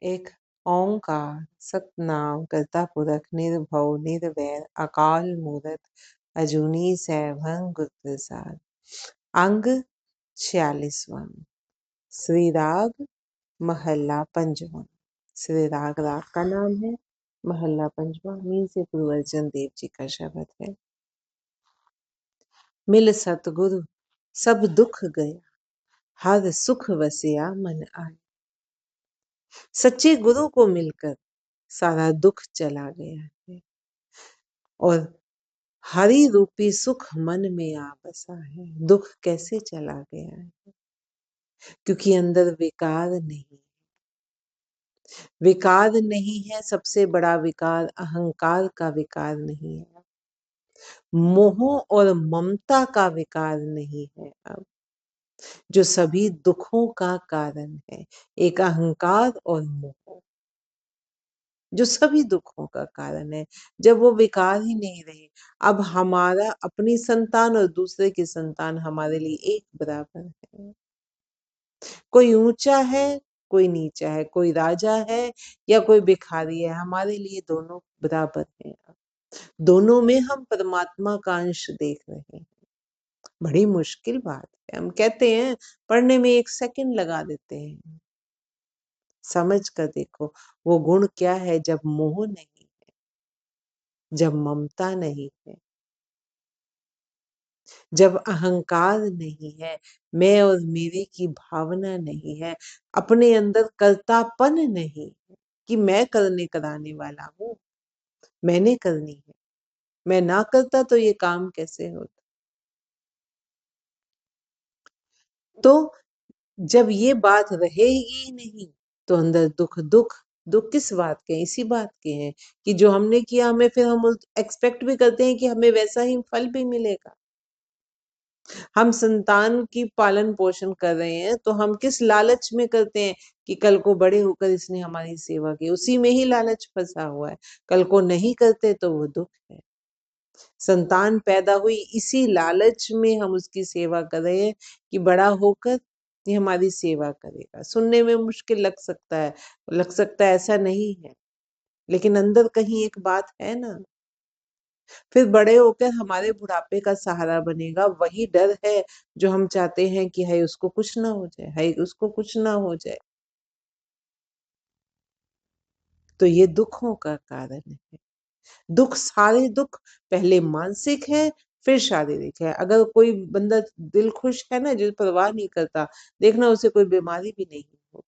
एक ओंकार सतनाम करता पुरख निर्भव निर्वैर अकाल मूरत अजूनी सैभं गुर प्रसाद। अंग 46वां। श्री राग महल्ला पंचवां। श्री राग का नाम है, महल्ला पंचवां। मीर से गुरु अर्जन देव जी का शब्द है। मिल सतगुरु सब दुख गया, हर सुख वसिया मन आए। सच्चे गुरु को मिलकर सारा दुख चला गया है और हरि रूपी सुख मन में आ बसा है। दुख कैसे चला गया है? क्योंकि अंदर विकार नहीं। विकार नहीं है, सबसे बड़ा विकार अहंकार का विकार नहीं है, मोह और ममता का विकार नहीं है। अब जो सभी दुखों का कारण है, एक अहंकार और मोह जो सभी दुखों का कारण है। जब वो विकार ही नहीं रहे, अब हमारा अपनी संतान और दूसरे की संतान हमारे लिए एक बराबर है। कोई ऊंचा है, कोई नीचा है, कोई राजा है या कोई भिखारी है, हमारे लिए दोनों बराबर हैं। दोनों में हम परमात्मा का अंश देख रहे हैं। बड़ी मुश्किल बात है। हम कहते हैं पढ़ने में 1 सेकंड लगा देते हैं। समझ कर देखो वो गुण क्या है जब मोह नहीं है, जब ममता नहीं है, जब अहंकार नहीं है, मैं और मेरे की भावना नहीं है, अपने अंदर कर्तापन नहीं है कि मैं करने कराने वाला हूं, मैंने करनी है, मैं ना करता तो ये काम कैसे होता। तो जब ये बात रहेगी नहीं तो अंदर दुख दुख दुख किस बात के? इसी बात के हैं कि जो हमने किया हमें फिर हम एक्सपेक्ट भी करते हैं कि हमें वैसा ही फल भी मिलेगा। हम संतान की पालन पोषण कर रहे हैं तो हम किस लालच में करते हैं कि कल को बड़े होकर इसने हमारी सेवा की, उसी में ही लालच फंसा हुआ है। कल को नहीं करते तो वो दुख है। संतान पैदा हुई इसी लालच में हम उसकी सेवा कर रहे हैं कि बड़ा होकर ये हमारी सेवा करेगा। सुनने में मुश्किल लग सकता है ऐसा नहीं है, लेकिन अंदर कहीं एक बात है ना। फिर बड़े होकर हमारे बुढ़ापे का सहारा बनेगा, वही डर है जो हम चाहते हैं कि हाय उसको कुछ ना हो जाए, हाय उसको कुछ ना हो जाए। तो ये दुखों का कारण है। दुख, सारे दुख पहले मानसिक है फिर शारीरिक है। अगर कोई बंदा दिल खुश है ना, जो परवाह नहीं करता, देखना उसे कोई बीमारी भी नहीं होगी।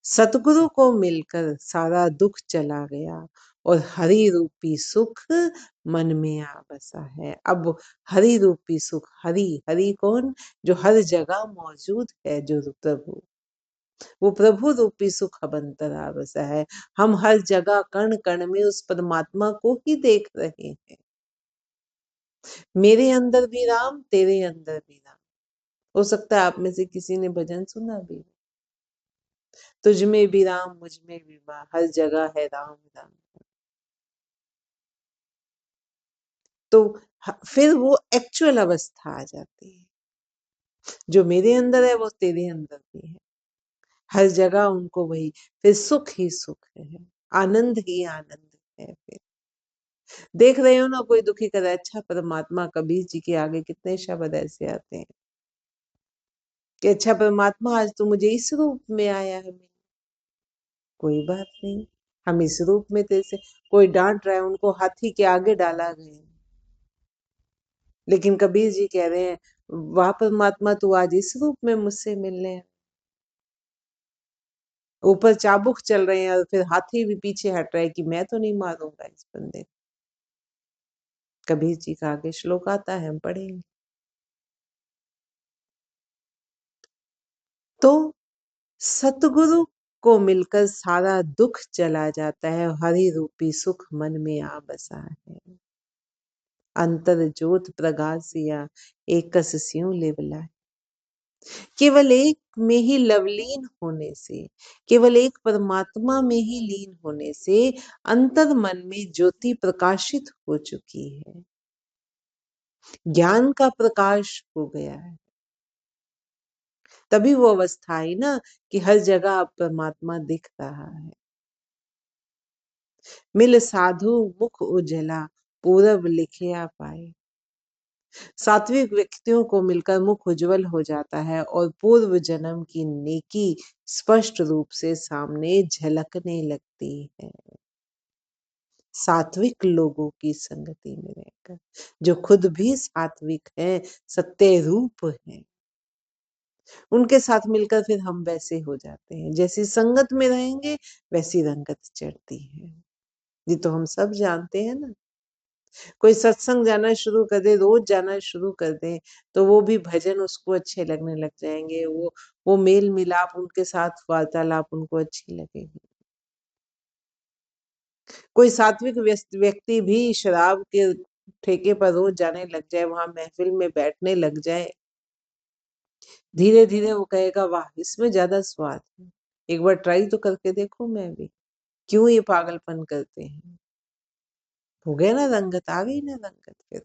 सतगुरु को मिलकर सारा दुख चला गया और हरि रूपी सुख मन में आ बसा है। अब हरि रूपी सुख, हरि हरि कौन? जो हर जगह मौजूद है, जो प्रभु, वो प्रभु रूपी सुख अब अंतर आ बसा है। हम हर जगह कण कण में उस परमात्मा को ही देख रहे हैं। मेरे अंदर भी राम, तेरे अंदर भी राम। हो सकता है आप में से किसी ने भजन सुना भी हो, तुझ में भी राम मुझ में भी माँ, हर जगह है राम राम। तो फिर वो एक्चुअल अवस्था आ जाती है। जो मेरे अंदर है वो तेरे अंदर भी है। हर जगह उनको वही, फिर सुख ही सुख है, आनंद ही आनंद है। फिर देख रहे हो ना, कोई दुखी कर रहा है, अच्छा परमात्मा, कबीर जी के आगे कितने शब्द ऐसे आते हैं कि अच्छा परमात्मा आज तो मुझे इस रूप में आया है। कोई बात नहीं, हम इस रूप में तेरे से, कोई डांट रहा है उनको हाथी के आगे डाला गया, लेकिन कबीर जी कह रहे हैं वाह परमात्मा तू आज इस रूप में मुझसे मिलने है। ऊपर चाबुक चल रहे हैं और फिर हाथी भी पीछे हट रहा है कि मैं तो नहीं मारूंगा इस बंदे को। कबीर जी का आगे श्लोक आता है, हम पढ़ेंगे। तो सतगुरु को मिलकर सारा दुख चला जाता है, हरि रूपी सुख मन में आ बसा है। अंतर ज्योत प्रगासिया एकस स्यों लिवलाए। केवल एक में ही लवलीन होने से, केवल एक परमात्मा में ही लीन होने से अंतर मन में ज्योति प्रकाशित हो चुकी है, ज्ञान का प्रकाश हो गया है। तभी वो अवस्था आई ना कि हर जगह अब परमात्मा दिख रहा है। मिल साधु मुख उजला, पूरब लिखिया पाए। सात्विक व्यक्तियों को मिलकर मुख उज्जवल हो जाता है और पूर्व जन्म की नेकी स्पष्ट रूप से सामने झलकने लगती है। सात्विक लोगों की संगति में रहकर, जो खुद भी सात्विक है, सत्य रूप है, उनके साथ मिलकर फिर हम वैसे हो जाते हैं। जैसी संगत में रहेंगे वैसी रंगत चढ़ती है। ये तो हम सब जानते हैं ना। कोई सत्संग जाना शुरू कर दे, रोज जाना शुरू कर दे, तो वो भी भजन उसको अच्छे लगने लग जाएंगे। वो मेल मिलाप, उनके साथ वार्तालाप उनको अच्छी लगेगी। कोई सात्विक व्यक्ति भी शराब के ठेके पर रोज जाने लग जाए, वहां महफिल में बैठने लग जाए, धीरे धीरे वो कहेगा वाह इसमें ज्यादा स्वाद है, एक बार ट्राई तो करके देखो मैं भी। क्यों ये पागलपन करते हैं? हो गया ना रंगत, आ गई ना रंगत फिर।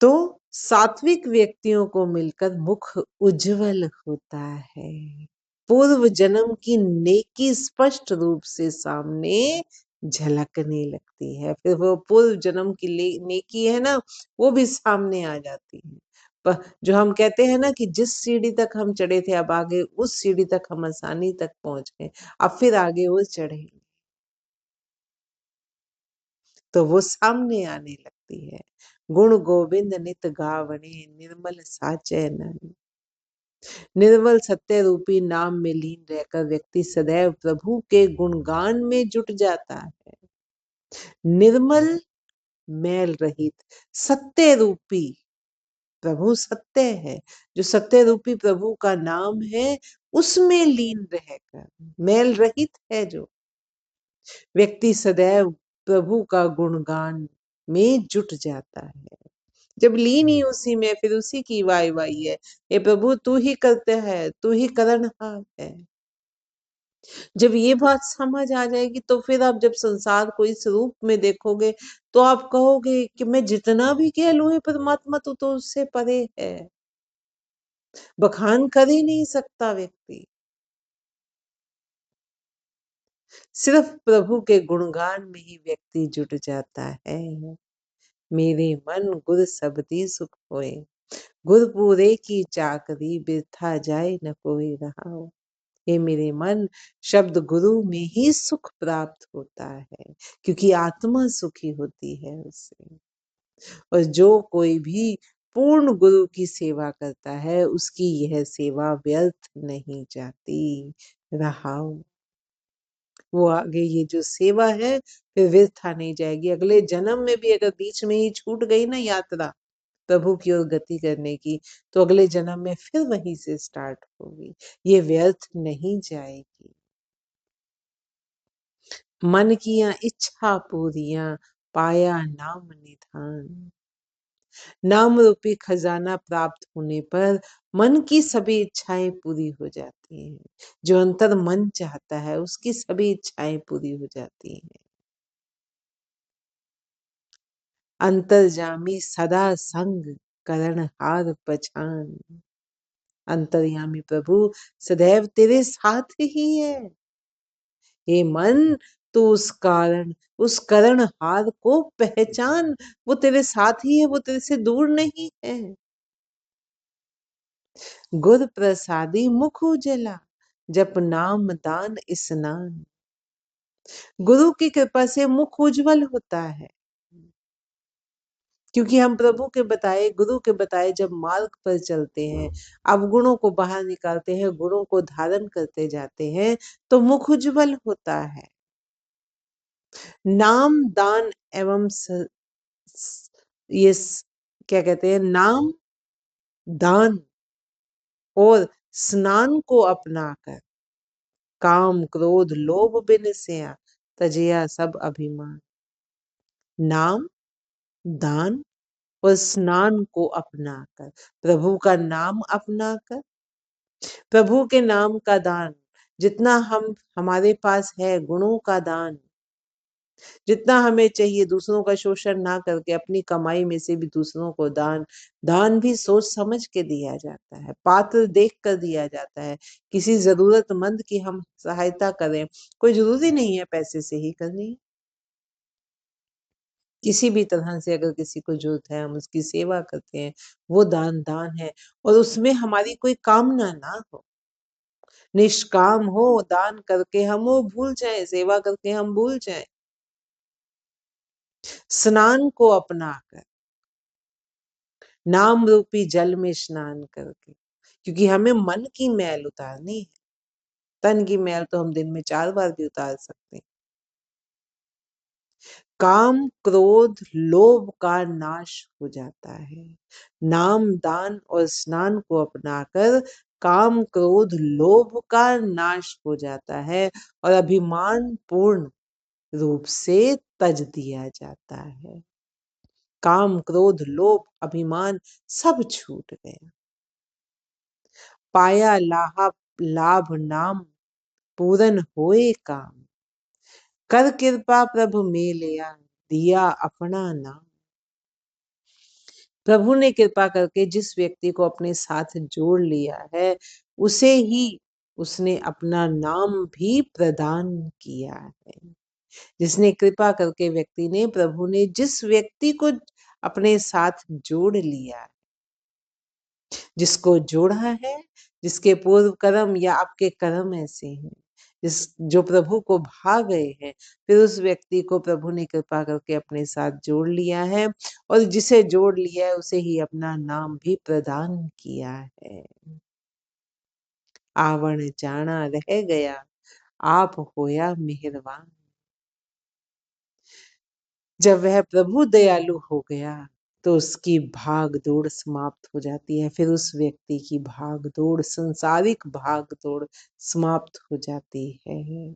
तो सात्विक व्यक्तियों को मिलकर मुख उज्जवल होता है। पूर्व जन्म की नेकी स्पष्ट रूप से सामने झलकने लगती है। फिर वो पूर्व जन्म की नेकी है ना, वो भी सामने आ जाती है। पर जो हम कहते हैं ना कि जिस सीढ़ी तक हम चढ़े थे, अब आगे उस सीढ़ी तक हम आसानी तक पहुंच गए, अब फिर आगे वो चढ़ेंगे, तो वो सामने आने लगती है। गुण गोविंद नित गावने, निर्मल साचे नयन। निर्मल सत्य रूपी नाम में लीन रहकर व्यक्ति सदैव प्रभु के गुणगान में जुट जाता है। निर्मल, मैल रहित, सत्य रूपी प्रभु सत्य है। जो सत्य रूपी प्रभु का नाम है, उसमें लीन रहकर मैल रहित है जो व्यक्ति, सदैव प्रभु का गुणगान में जुट जाता है। जब लीन ही उसी में, फिर उसी की वाई वाई है। ये प्रभु तू ही करते है, तू ही करनहार है। जब ये बात समझ आ जाएगी तो फिर आप जब संसार को इस रूप में देखोगे, तो आप कहोगे कि मैं जितना भी कह लूं हे परमात्मा, तो उससे परे है। बखान कर ही नहीं सकता व्यक्ति। सिर्फ प्रभु के गुणगान में ही व्यक्ति जुट जाता है। मेरे मन गुर सबदी सुख होए, गुरपुरे की चाकरी बिरथा जाए न कोई रहा। हे मेरे मन, शब्द गुरु में ही सुख प्राप्त होता है, क्योंकि आत्मा सुखी होती है उससे। और जो कोई भी पूर्ण गुरु की सेवा करता है, उसकी यह सेवा व्यर्थ नहीं जाती। रहा वो आगे ये जो सेवा है फिर व्यर्थ नहीं जाएगी। अगले जन्म में भी अगर बीच में ही छूट गई ना यात्रा प्रभु की ओर गति करने की, तो अगले जन्म में फिर वहीं से स्टार्ट होगी। ये व्यर्थ नहीं जाएगी। मन किया इच्छा पूरियां, पाया नाम निधान। नाम रूपी खजाना प्राप्त होने पर मन की सभी इच्छाएं पूरी हो जाती हैं। जो अंतर मन चाहता है उसकी सभी इच्छाएं पूरी हो जाती हैं। अंतर्जामी सदा संग, करण हार पछान। अंतर्यामी प्रभु सदैव तेरे साथ ही है। हे मन, तू उस करण हार को पहचान। वो तेरे साथ ही है, वो तेरे से दूर नहीं है। गुर प्रसादी मुख उजला, जप नाम दान स्नान। गुरु की कृपा से मुख उज्जवल होता है, क्योंकि हम प्रभु के बताए, गुरु के बताए जब मार्ग पर चलते हैं, अवगुणों को बाहर निकालते हैं, गुणों को धारण करते जाते हैं, तो मुख उज्जवल होता है। नाम दान एवं क्या कहते हैं, नाम दान और स्नान को अपनाकर काम क्रोध लोभ बिनसिया, तजिया सब अभिमान। नाम दान और स्नान को अपनाकर, प्रभु का नाम अपनाकर, प्रभु के नाम का दान, जितना हम हमारे पास है गुणों का दान, जितना हमें चाहिए दूसरों का शोषण ना करके अपनी कमाई में से भी दूसरों को दान, दान भी सोच समझ के दिया जाता है, पात्र देख कर दिया जाता है। किसी जरूरतमंद की हम सहायता करें, कोई जरूरी नहीं है पैसे से ही करनी। किसी भी तरह से अगर किसी को जरूरत है हम उसकी सेवा करते हैं, वो दान है। और उसमें हमारी कोई कामना ना हो, निष्काम हो, दान करके हम वो भूल जाएं, सेवा करके हम भूल जाएं। स्नान को अपनाकर, नाम रूपी जल में स्नान करके, क्योंकि हमें मन की मैल उतारनी है। तन की मैल तो हम दिन में 4 बार भी उतार सकते हैं। काम, क्रोध, लोभ का नाश हो जाता है। नाम, दान और स्नान को अपनाकर काम, क्रोध, लोभ का नाश हो जाता है और अभिमान पूर्ण रूप से तज दिया जाता है। काम, क्रोध, लोभ, अभिमान सब छूट गया। पाया लाभ नाम, पूरन होए काम। कर कृपा प्रभु मेलिया, दिया अपना नाम। प्रभु ने कृपा करके जिस व्यक्ति को अपने साथ जोड़ लिया है, उसे ही उसने अपना नाम भी प्रदान किया है। जिसने कृपा करके व्यक्ति ने, प्रभु ने जिस व्यक्ति को अपने साथ जोड़ लिया, जिसको जोड़ा है, जिसके पूर्व कर्म या आपके कर्म ऐसे हैं, जो प्रभु को भा गए हैं, फिर उस व्यक्ति को प्रभु ने कृपा करके अपने साथ जोड़ लिया है और जिसे जोड़ लिया है उसे ही अपना नाम भी प्रदान किया है। आवण जाना रह गया, आप होया मेहरबान। जब वह प्रभु दयालु हो गया तो उसकी भाग दौड़ समाप्त हो जाती है। फिर उस व्यक्ति की भाग दौड़, संसारिक भाग दौड़ समाप्त हो जाती है।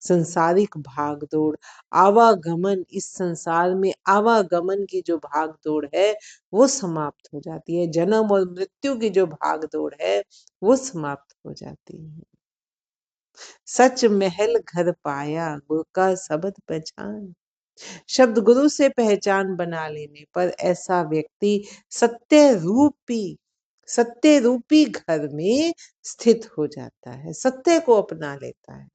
संसारिक भाग दौड़, आवागमन, इस संसार में आवागमन की जो भाग दौड़ है वो समाप्त हो जाती है। जन्म और मृत्यु की जो भाग दौड़ है वो समाप्त हो जाती है। सच महल घर पाया, गुरु का शब्द पहचान। शब्द गुरु से पहचान बना लेने पर ऐसा व्यक्ति सत्य रूपी घर में स्थित हो जाता है, सत्य को अपना लेता है।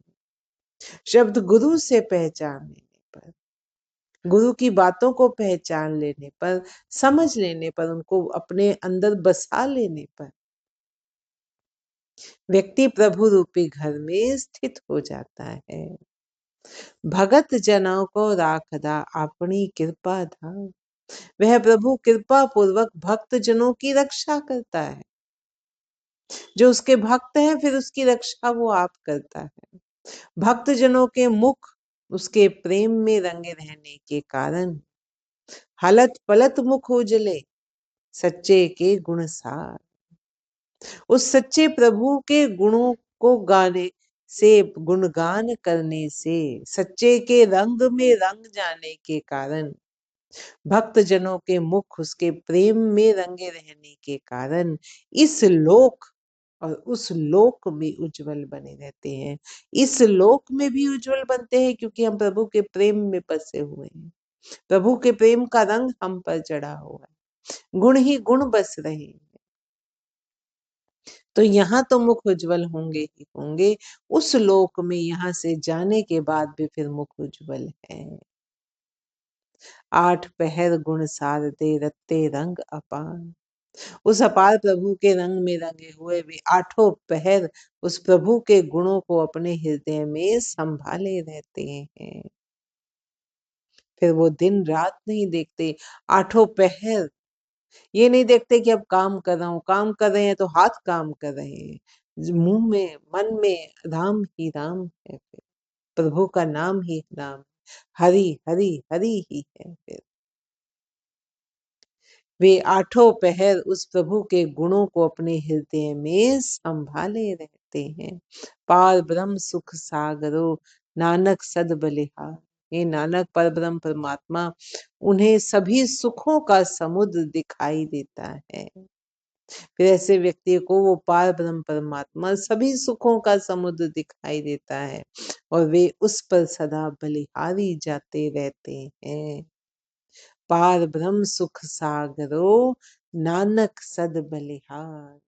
शब्द गुरु से पहचान लेने पर, गुरु की बातों को पहचान लेने पर, समझ लेने पर, उनको अपने अंदर बसा लेने पर व्यक्ति प्रभु रूपी घर में स्थित हो जाता है। भगत जनों को राखदा अपनी कृपा धाम। वह प्रभु कृपा पूर्वक भक्त जनों की रक्षा करता है। जो उसके भक्त हैं फिर उसकी रक्षा वो आप करता है। भक्त जनों के मुख उसके प्रेम में रंगे रहने के कारण हलत पलत मुख उजले, सच्चे के गुण सार। उस सच्चे प्रभु के गुणों को गाने से, गुणगान करने से, सच्चे के रंग में रंग जाने के कारण, भक्त जनों के मुख उसके प्रेम में रंगे रहने के कारण इस लोक और उस लोक में उज्जवल बने रहते हैं। इस लोक में भी उज्जवल बनते हैं क्योंकि हम प्रभु के प्रेम में बसे हुए हैं। प्रभु के प्रेम का रंग हम पर चढ़ा हुआ है, गुण ही गुण बस रहे हैं। तो यहाँ तो मुख उज्जवल होंगे ही होंगे, उस लोक में यहाँ से जाने के बाद भी फिर मुख उज्जवल है। 8 पहर गुण सार दे, रत्ते रंग अपार। उस अपार प्रभु के रंग में रंगे हुए वे 8 पहर उस प्रभु के गुणों को अपने हृदय में संभाले रहते हैं। फिर वो दिन रात नहीं देखते, 8 पहर ये नहीं देखते कि अब काम कर रहा हूं, काम कर रहे हैं तो हाथ काम कर रहे हैं, मुंह में मन में राम ही राम है, फिर प्रभु का नाम ही नाम, हरि हरि हरि ही है। फिर वे 8 पहर उस प्रभु के गुणों को अपने हृदय में संभाले रहते हैं। पार ब्रह्म सुख सागरो, नानक सद बलिहार। हे नानक, पर ब्रह्म परमात्मा उन्हें सभी सुखों का समुद्र दिखाई देता है। फिर ऐसे व्यक्ति को वो पार ब्रह्म परमात्मा सभी सुखों का समुद्र दिखाई देता है और वे उस पर सदा बलिहारी जाते रहते हैं। पार ब्रह्म सुख सागरो नानक सद बलिहार।